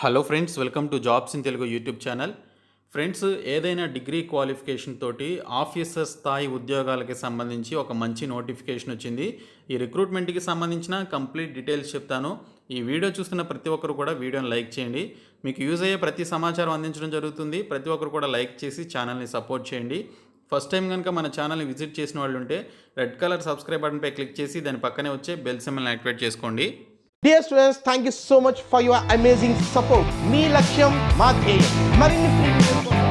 Hello friends, welcome to jobs in Telugu YouTube channel. Friends, ఏదైనా degree qualification తోటి officer స్థాయి ఉద్యోగాలకి సంబంధించి ఒక మంచి నోటిఫికేషన్ వచ్చింది. ఈ రిక్రూట్మెంట్కి సంబంధించిన కంప్లీట్ డీటెయిల్స్ చెప్తాను. ఈ వీడియో చూస్తున్న ప్రతి ఒక్కరు కూడా వీడియోని లైక్ చేయండి. మీకు యూజ్ అయ్యే ప్రతి సమాచారం అందించడం జరుగుతుంది. ప్రతి ఒక్కరు కూడా లైక్ చేసి ఛానల్ని సపోర్ట్ చేయండి. ఫస్ట్ టైం కనుక మన ఛానల్ని విజిట్ చేసిన వాళ్ళు ఉంటే రెడ్ కలర్ సబ్స్క్రైబ్ బటన్పై క్లిక్ చేసి దాని పక్కనే వచ్చే బెల్ సింబల్ని యాక్టివేట్ చేసుకోండి. Dear students, thank you so much for your amazing support. మీ లక్ష్యం మా ధ్యేయం. మరిన్ని free videos కోసం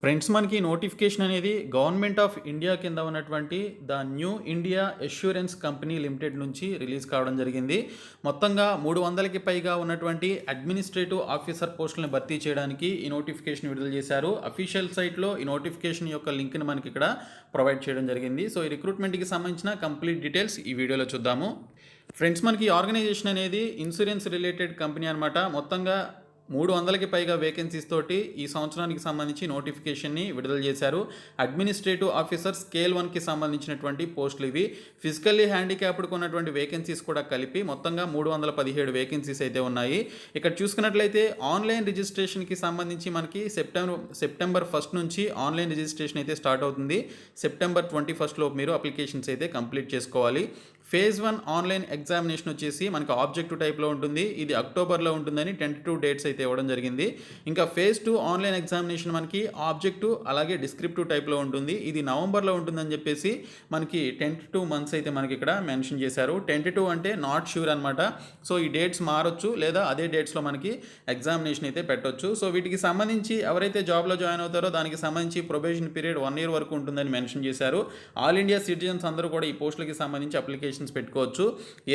ఫ్రెండ్స్, మనకి నోటిఫికేషన్ అనేది గవర్నమెంట్ ఆఫ్ ఇండియా కింద ఉన్నటువంటి the new India assurance company limited నుంచి రిలీజ్ కావడం జరిగింది. మొత్తంగా 300కి పైగా ఉన్నటువంటి అడ్మినిస్ట్రేటివ్ ఆఫీసర్ పోస్టులను భర్తీ చేయడానికి ఈ నోటిఫికేషన్ విడుదల చేశారు. అఫీషియల్ సైట్లో ఈ నోటిఫికేషన్ యొక్క లింక్ని మనకి ఇక్కడ ప్రొవైడ్ చేయడం జరిగింది. సో ఈ రిక్రూట్మెంట్కి సంబంధించిన కంప్లీట్ డీటెయిల్స్ ఈ వీడియోలో చూద్దాము. ఫ్రెండ్స్, మనకి ఈ ఆర్గనైజేషన్ అనేది ఇన్సూరెన్స్ రిలేటెడ్ కంపెనీ అనమాట. మొత్తంగా 300కి పైగా వేకెన్సీస్ తోటి ఈ సంవత్సరానికి సంబంధించి నోటిఫికేషన్ని విడుదల చేశారు. అడ్మినిస్ట్రేటివ్ ఆఫీసర్ స్కేల్ 1కి సంబంధించినటువంటి పోస్టులు ఇవి. ఫిజికల్లీ హ్యాండిక్యాప్డ్కి ఉన్నటువంటి వేకెన్సీస్ కూడా కలిపి మొత్తంగా 317 వేకెన్సీస్ అయితే ఉన్నాయి. ఇక్కడ చూసుకున్నట్లయితే ఆన్లైన్ రిజిస్ట్రేషన్కి సంబంధించి మనకి సెప్టెంబర్ 1 నుంచి ఆన్లైన్ రిజిస్ట్రేషన్ అయితే స్టార్ట్ అవుతుంది. సెప్టెంబర్ 21 లోపు మీరు అప్లికేషన్స్ అయితే కంప్లీట్ చేసుకోవాలి. ఫేజ్ 1 ఆన్లైన్ ఎగ్జామినేషన్ వచ్చేసి మనకి ఆబ్జెక్టివ్ టైప్లో ఉంటుంది. ఇది అక్టోబర్లో ఉంటుందని టెంటేటివ్ డేట్స్ అయితే ఇవ్వడం జరిగింది. ఇంకా ఫేజ్ 2 ఆన్లైన్ ఎగ్జామినేషన్ మనకి ఆబ్జెక్టివ్ అలాగే డిస్క్రిప్టివ్ టైప్లో ఉంటుంది. ఇది నవంబర్లో ఉంటుందని చెప్పేసి మనకి టెంటేటివ్ మంత్స్ అయితే మనకి ఇక్కడ మెన్షన్ చేశారు. టెంటేటివ్ అంటే నాట్ ష్యూర్ అనమాట. సో ఈ డేట్స్ మారొచ్చు లేదా అదే డేట్స్లో మనకి ఎగ్జామినేషన్ అయితే పెట్టొచ్చు. సో వీటికి సంబంధించి ఎవరైతే జాబ్లో జాయిన్ అవుతారో దానికి సంబంధించి ప్రొబేషన్ పీరియడ్ 1 year వరకు ఉంటుందని మెన్షన్ చేశారు. ఆల్ ఇండియా సిటిజన్స్ అందరూ కూడా ఈ పోస్టులకి సంబంధించి అప్లికేషన్ పెట్టుకోవచ్చు.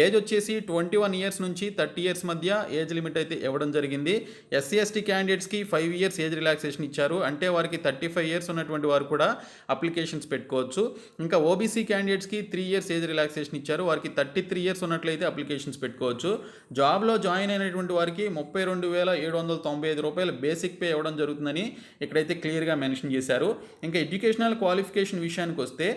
ఏజ్ వచ్చేసి 21 years నుంచి 30 years మధ్య ఏజ్ లిమిట్ అయితే ఇవ్వడం జరిగింది. ఎస్సీ ఎస్టీ క్యాండిడేట్స్కి 5 years ఏజ్ రిలాక్సేషన్ ఇచ్చారు. అంటే వారికి 35 years ఉన్నటువంటి వారు కూడా అప్లికేషన్స్ పెట్టుకోవచ్చు. ఇంకా ఓబీసీ క్యాండిడేట్స్కి 3 years ఏజ్ రిలాక్సేషన్ ఇచ్చారు. వారికి 33 years ఉన్నట్లయితే అప్లికేషన్స్ పెట్టుకోవచ్చు. జాబ్లో జాయిన్ అయినటువంటి వారికి 32,795 రూపాయలు బేసిక్ పే ఇవ్వడం జరుగుతుందని ఇక్కడైతే క్లియర్గా మెన్షన్ చేశారు. ఇంకా ఎడ్యుకేషనల్ క్వాలిఫికేషన్ విషయానికి వస్తే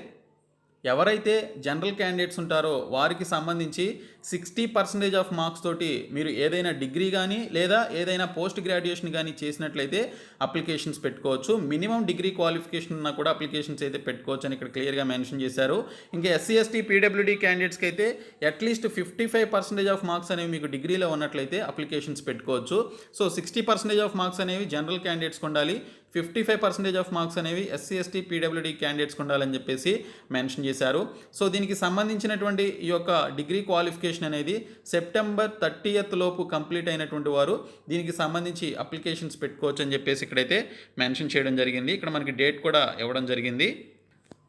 ఎవరైతే జనరల్ క్యాండిడేట్స్ ఉంటారో వారికి సంబంధించి 60% ఆఫ్ మార్క్స్ తోటి మీరు ఏదైనా డిగ్రీ కానీ లేదా ఏదైనా పోస్ట్ గ్రాడ్యుయేషన్ కానీ చేసినట్లయితే అప్లికేషన్స్ పెట్టుకోవచ్చు. మినిమం డిగ్రీ క్వాలిఫికేషన్ ఉన్నా కూడా అప్లికేషన్స్ అయితే పెట్టుకోవచ్చు అని ఇక్కడ క్లియర్గా మెన్షన్ చేశారు. ఇంకా ఎస్సీ ఎస్టీ పీడబ్ల్యూడీ క్యాండిడేట్స్కి అయితే అట్లీస్ట్ 55% ఆఫ్ మార్క్స్ అనేవి మీకు డిగ్రీలో ఉన్నట్లయితే అప్లికేషన్స్ పెట్టుకోవచ్చు. సో 60% ఆఫ్ మార్క్స్ అనేవి జనరల్ క్యాండిడేట్స్కి ఉండాలి, 55% ఆఫ్ మార్క్స్ అనేవి ఎస్సీ ఎస్టీ పీడబ్ల్యూడీ క్యాండిడేట్స్కి ఉండాలని చెప్పేసి మెన్షన్ చేశారు. సో దీనికి సంబంధించినటువంటి ఈ యొక్క డిగ్రీ క్వాలిఫికేషన్ అనేది సెప్టెంబర్ 30th లోపు కంప్లీట్ అయినటువంటి వారు దీనికి సంబంధించి అప్లికేషన్స్ పెట్టుకోవచ్చు అని చెప్పేసి ఇక్కడైతే మెన్షన్ చేయడం జరిగింది. ఇక్కడ మనకి డేట్ కూడా ఇవ్వడం జరిగింది.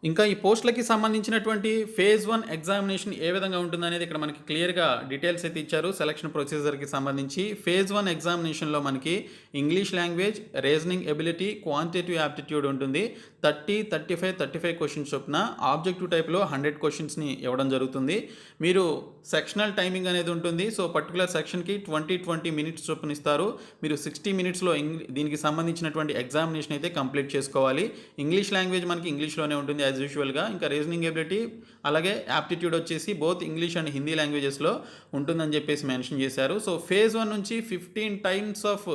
ఇంకా ఈ పోస్టులకి సంబంధించినటువంటి ఫేజ్ 1 ఎగ్జామినేషన్ ఏ విధంగా ఉంటుందనేది ఇక్కడ మనకి క్లియర్గా డీటెయిల్స్ అయితే ఇచ్చారు. సెలక్షన్ ప్రొసీజర్కి సంబంధించి ఫేజ్ 1 ఎగ్జామినేషన్లో మనకి English language, reasoning ability, quantitative aptitude ఉంటుంది. 30, 35 క్వశ్చన్స్ చొప్పున ఆబ్జెక్టివ్ టైప్లో 100 క్వశ్చన్స్ని ఇవ్వడం జరుగుతుంది. మీరు సెక్షనల్ టైమింగ్ అనేది ఉంటుంది. సో పర్టికులర్ సెక్షన్కి 20 minutes చొప్పున ఇస్తారు. మీరు 60 minutesలో దీనికి సంబంధించినటువంటి ఎగ్జామినేషన్ అయితే కంప్లీట్ చేసుకోవాలి. ఇంగ్లీష్ లాంగ్వేజ్ మనకి ఇంగ్లీష్లోనే ఉంటుంది యాజ్ యూజువల్గా. ఇంకా రీజనింగ్ ఎబిలిటీ అలాగే యాప్టిట్యూడ్ వచ్చేసి బోత్ ఇంగ్లీష్ అండ్ హిందీ లాంగ్వేజెస్లో ఉంటుందని చెప్పేసి మెన్షన్ చేశారు. సో ఫేజ్ 1 నుంచి 15 times of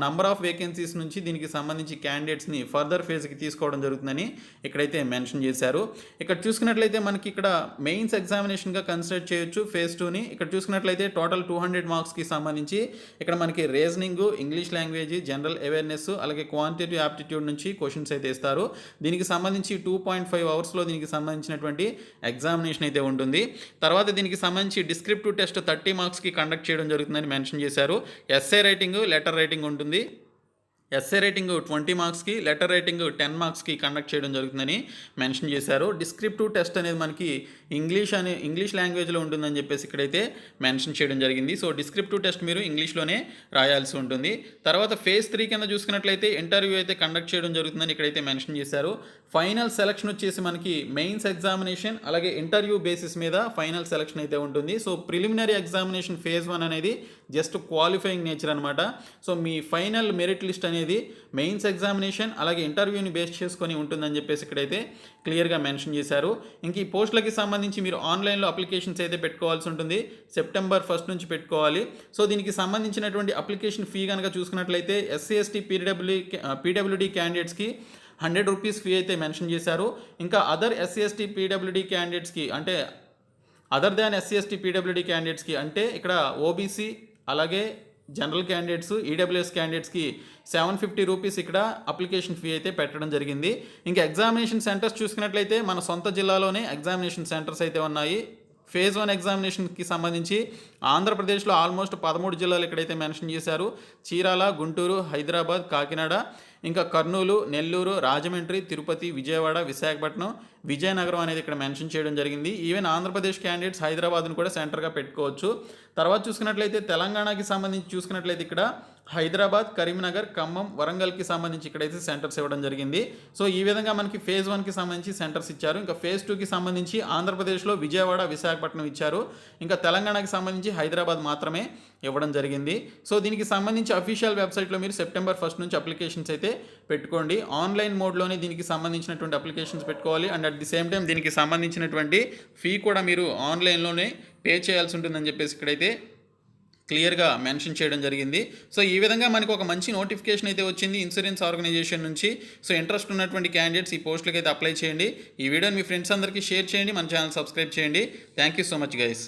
number of vacancies నుంచి దీనికి సంబంధించి క్యాండిడేట్స్ని ఫర్దర్ ఫేజ్కి తీసుకోవడం జరుగుతుందని ఇక్కడైతే మెన్షన్ చేశారు. ఇక్కడ చూసుకున్నట్లయితే మనకి ఇక్కడ మెయిన్స్ ఎగ్జామినేషన్గా కన్సిడర్ చేయొచ్చు ఫేజ్ 2ని. ఇక్కడ చూసుకున్నట్లయితే టోటల్ 200 మార్క్స్కి సంబంధించి ఇక్కడ మనకి reasoning, English language, general awareness అలాగే క్వాంటిటేటివ్ యాప్టిట్యూడ్ నుంచి క్వశ్చన్స్ అయితే ఇస్తారు. దీనికి సంబంధించి 2.5 hours దీనికి సంబంధించినటువంటి ఎగ్జామినేషన్ అయితే ఉంటుంది. తర్వాత దీనికి సంబంధించి డిస్క్రిప్టివ్ టెస్ట్ 30 marksకి కండక్ట్ చేయడం జరుగుతుందని మెన్షన్ చేశారు. ఎస్ఏ రైటింగ్, లెటర్ రైటింగ్ ఉంటుంది. ఎస్ఏ రేటింగ్ 20 మార్క్స్కి, లెటర్ రేటింగ్ 10 మార్క్స్కి కండక్ట్ చేయడం జరుగుతుందని మెన్షన్ చేశారు. డిస్క్రిప్టివ్ టెస్ట్ అనేది మనకి ఇంగ్లీష్ లాంగ్వేజ్లో ఉంటుందని చెప్పేసి ఇక్కడైతే మెన్షన్ చేయడం జరిగింది. సో డిస్క్రిప్టివ్ టెస్ట్ మీరు ఇంగ్లీష్లోనే రాయాల్సి ఉంటుంది. తర్వాత ఫేజ్ 3 కింద చూసుకున్నట్లయితే ఇంటర్వ్యూ అయితే కండక్ట్ చేయడం జరుగుతుందని ఇక్కడైతే మెన్షన్ చేశారు. ఫైనల్ సెలక్షన్ వచ్చేసి మనకి మెయిన్స్ ఎగ్జామినేషన్ అలాగే ఇంటర్వ్యూ బేసిస్ మీద ఫైనల్ సెలక్షన్ అయితే ఉంటుంది. సో ప్రిలిమినరీ ఎగ్జామినేషన్ ఫేజ్ 1 అనేది జస్ట్ క్వాలిఫైయింగ్ నేచర్ అనమాట. సో మీ ఫైనల్ మెరిట్ లిస్ట్ అనేది మెయిన్స్ ఎగ్జామినేషన్ అలాగే ఇంటర్వ్యూని బేస్ చేసుకొని ఉంటుందని చెప్పేసి ఇక్కడైతే క్లియర్గా మెన్షన్ చేశారు. ఇంక ఈ పోస్టులకి సంబంధించి మీరు ఆన్లైన్లో అప్లికేషన్స్ అయితే పెట్టుకోవాల్సి ఉంటుంది. సెప్టెంబర్ 1 నుంచి పెట్టుకోవాలి. సో దీనికి సంబంధించినటువంటి అప్లికేషన్ ఫీ కనుక చూసుకున్నట్లయితే ఎస్సీ ఎస్టీ పీడబ్ల్యూడీ క్యాండిడేట్స్కి 100 రూపీస్ ఫీ అయితే మెన్షన్ చేశారు. ఇంకా అదర్ ఎస్సీ ఎస్టీ పీడబ్ల్యూడీ క్యాండిడేట్స్కి అంటే other than SC ST PWD క్యాండిడేట్స్కి అంటే ఇక్కడ ఓబీసీ అలాగే జనరల్ క్యాండిడేట్స్ ఈడబ్ల్యూఎస్ క్యాండిడేట్స్కి 750 రూపీస్ ఇక్కడ అప్లికేషన్ ఫీ అయితే పెట్టడం జరిగింది. ఇంకా ఎగ్జామినేషన్ సెంటర్స్ చూసుకున్నట్లయితే మన సొంత జిల్లాలోనే ఎగ్జామినేషన్ సెంటర్స్ అయితే ఉన్నాయి. ఫేజ్ 1 ఎగ్జామినేషన్కి సంబంధించి ఆంధ్రప్రదేశ్లో ఆల్మోస్ట్ 13 జిల్లాలు ఇక్కడైతే మెన్షన్ చేశారు. చీరాల, గుంటూరు, హైదరాబాద్, కాకినాడ, ఇంకా కర్నూలు, నెల్లూరు, రాజమండ్రి, తిరుపతి, విజయవాడ, విశాఖపట్నం, విజయనగరం అనేది ఇక్కడ మెన్షన్ చేయడం జరిగింది. ఈవెన్ ఆంధ్రప్రదేశ్ క్యాండిడేట్స్ హైదరాబాద్ను కూడా సెంటర్గా పెట్టుకోవచ్చు. తర్వాత చూసుకున్నట్లయితే తెలంగాణకి సంబంధించి చూసుకున్నట్లయితే ఇక్కడ హైదరాబాద్, కరీంనగర్, ఖమ్మం, వరంగల్కి సంబంధించి ఇక్కడైతే సెంటర్స్ ఇవ్వడం జరిగింది. సో ఈ విధంగా మనకి ఫేజ్ 1కి సంబంధించి సెంటర్స్ ఇచ్చారు. ఇంకా ఫేజ్ 2కి సంబంధించి ఆంధ్రప్రదేశ్లో విజయవాడ, విశాఖపట్నం ఇచ్చారు. ఇంకా తెలంగాణకి సంబంధించి హైదరాబాద్ మాత్రమే ఇవ్వడం జరిగింది. సో దీనికి సంబంధించి అఫీషియల్ వెబ్సైట్లో మీరు సెప్టెంబర్ 1 నుంచి అప్లికేషన్స్ అయితే పెట్టుకోండి. ఆన్లైన్ మోడ్లోనే దీనికి సంబంధించినటువంటి అప్లికేషన్స్ పెట్టుకోవాలి. And at the same time దీనికి సంబంధించినటువంటి ఫీ కూడా మీరు ఆన్లైన్లోనే పే చేయాల్సి ఉంటుందని చెప్పేసి ఇక్కడైతే క్లియర్గా మెన్షన్ చేయడం జరిగింది. సో ఈ విధంగా మనకు ఒక మంచి నోటిఫికేషన్ అయితే వచ్చింది ఇన్సూరెన్స్ ఆర్గనైజేషన్ నుంచి. సో ఇంట్రెస్ట్ ఉన్నటువంటి క్యాండిడేట్స్ ఈ పోస్టులకి అయితే అప్లై చేయండి. ఈ వీడియోని మీ ఫ్రెండ్స్ అందరికీ షేర్ చేయండి. మన ఛానల్ సబ్స్క్రైబ్ చేయండి. Thank you so much guys.